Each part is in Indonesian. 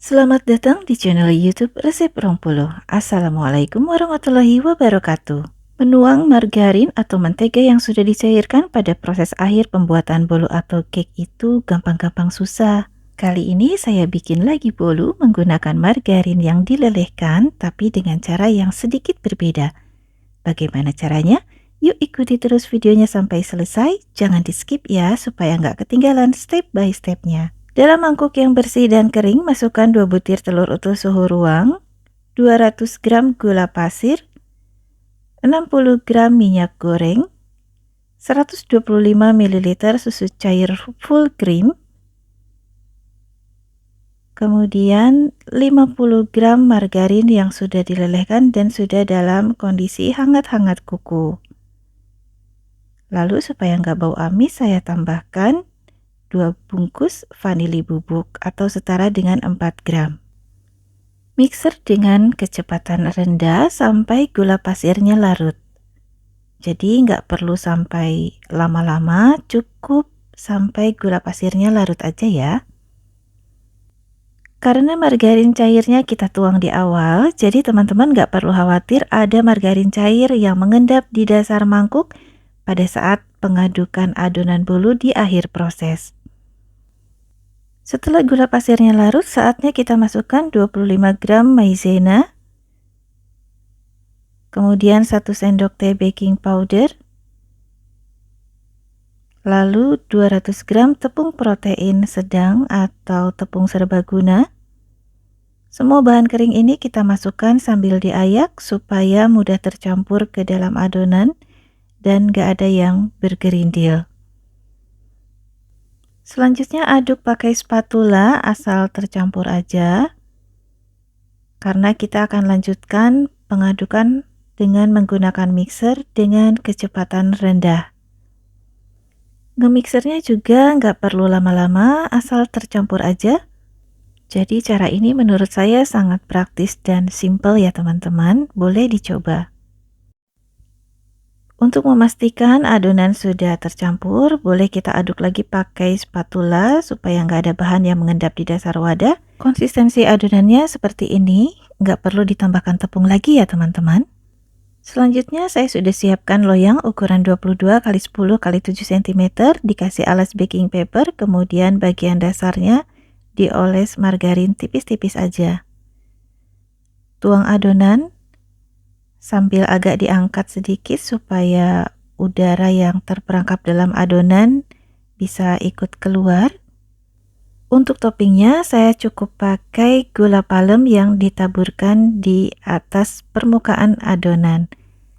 Selamat datang di channel YouTube Resep Rongpolo. Assalamualaikum warahmatullahi wabarakatuh. Menuang margarin atau mentega yang sudah dicairkan pada proses akhir pembuatan bolu atau cake itu gampang-gampang susah. Kali ini saya bikin lagi bolu menggunakan margarin yang dilelehkan tapi dengan cara yang sedikit berbeda. Bagaimana caranya? Yuk ikuti terus videonya sampai selesai. Jangan di skip ya supaya nggak ketinggalan step by stepnya. Dalam mangkuk yang bersih dan kering, masukkan 2 butir telur utuh suhu ruang, 200 gram gula pasir, 60 gram minyak goreng, 125 ml susu cair full cream, kemudian 50 gram margarin yang sudah dilelehkan dan sudah dalam kondisi hangat-hangat kuku. Lalu supaya nggak bau amis, saya tambahkan 2 bungkus vanili bubuk atau setara dengan 4 gram. Mixer dengan kecepatan rendah sampai gula pasirnya larut. Jadi nggak perlu sampai lama-lama, cukup sampai gula pasirnya larut aja ya. Karena margarin cairnya kita tuang di awal, jadi teman-teman nggak perlu khawatir ada margarin cair yang mengendap di dasar mangkuk pada saat pengadukan adonan bolu di akhir proses. Setelah gula pasirnya larut, saatnya kita masukkan 25 gram maizena, kemudian 1 sendok teh baking powder, lalu 200 gram tepung protein sedang atau tepung serbaguna. Semua bahan kering ini kita masukkan sambil diayak supaya mudah tercampur ke dalam adonan dan gak ada yang bergerindil. Selanjutnya aduk pakai spatula asal tercampur aja, karena kita akan lanjutkan pengadukan dengan menggunakan mixer dengan kecepatan rendah. Ngemixernya juga nggak perlu lama-lama, asal tercampur aja. Jadi cara ini menurut saya sangat praktis dan simple ya teman-teman, boleh dicoba. Untuk memastikan adonan sudah tercampur, boleh kita aduk lagi pakai spatula supaya nggak ada bahan yang mengendap di dasar wadah. Konsistensi adonannya seperti ini, nggak perlu ditambahkan tepung lagi ya teman-teman. Selanjutnya saya sudah siapkan loyang ukuran 22 x 10 x 7 cm, dikasih alas baking paper, kemudian bagian dasarnya dioles margarin tipis-tipis aja. Tuang adonan sambil agak diangkat sedikit supaya udara yang terperangkap dalam adonan bisa ikut keluar. Untuk toppingnya saya cukup pakai gula palem yang ditaburkan di atas permukaan adonan.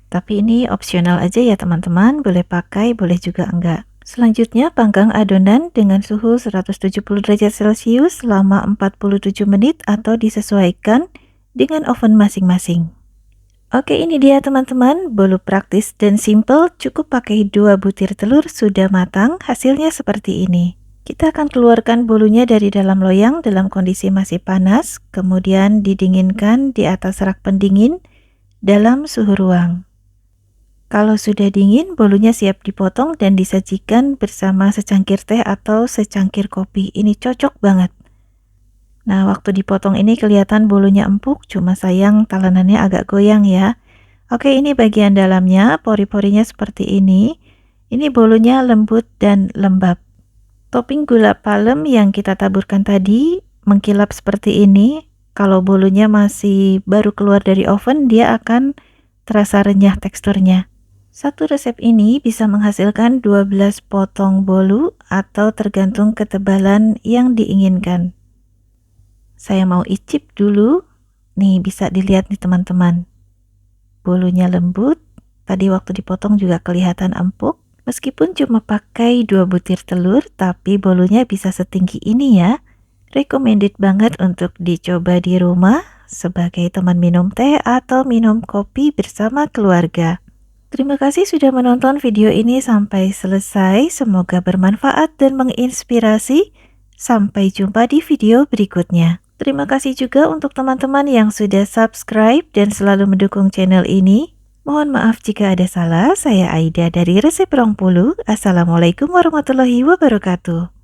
Tapi ini opsional aja ya teman-teman, boleh pakai, boleh juga enggak. Selanjutnya panggang adonan dengan suhu 170 derajat Celcius selama 47 menit atau disesuaikan dengan oven masing-masing. Oke, ini dia teman-teman, bolu praktis dan simple, cukup pakai 2 butir telur sudah matang, hasilnya seperti ini. Kita akan keluarkan bolunya dari dalam loyang dalam kondisi masih panas, kemudian didinginkan di atas rak pendingin dalam suhu ruang. Kalau sudah dingin, bolunya siap dipotong dan disajikan bersama secangkir teh atau secangkir kopi. Ini cocok banget. Nah, waktu dipotong ini kelihatan bolunya empuk, cuma sayang talenannya agak goyang ya. Oke, ini bagian dalamnya, pori-porinya seperti ini. Ini bolunya lembut dan lembab. Topping gula palem yang kita taburkan tadi mengkilap seperti ini. Kalau bolunya masih baru keluar dari oven, dia akan terasa renyah teksturnya. Satu resep ini bisa menghasilkan 12 potong bolu atau tergantung ketebalan yang diinginkan. Saya mau icip dulu. Nih, bisa dilihat nih teman-teman. Bolunya lembut. Tadi waktu dipotong juga kelihatan empuk. Meskipun cuma pakai 2 butir telur, tapi bolunya bisa setinggi ini ya. Recommended banget untuk dicoba di rumah sebagai teman minum teh atau minum kopi bersama keluarga. Terima kasih sudah menonton video ini sampai selesai. Semoga bermanfaat dan menginspirasi. Sampai jumpa di video berikutnya. Terima kasih juga untuk teman-teman yang sudah subscribe dan selalu mendukung channel ini. Mohon maaf jika ada salah. Saya Aida dari Resep Rongpolo. Assalamualaikum warahmatullahi wabarakatuh.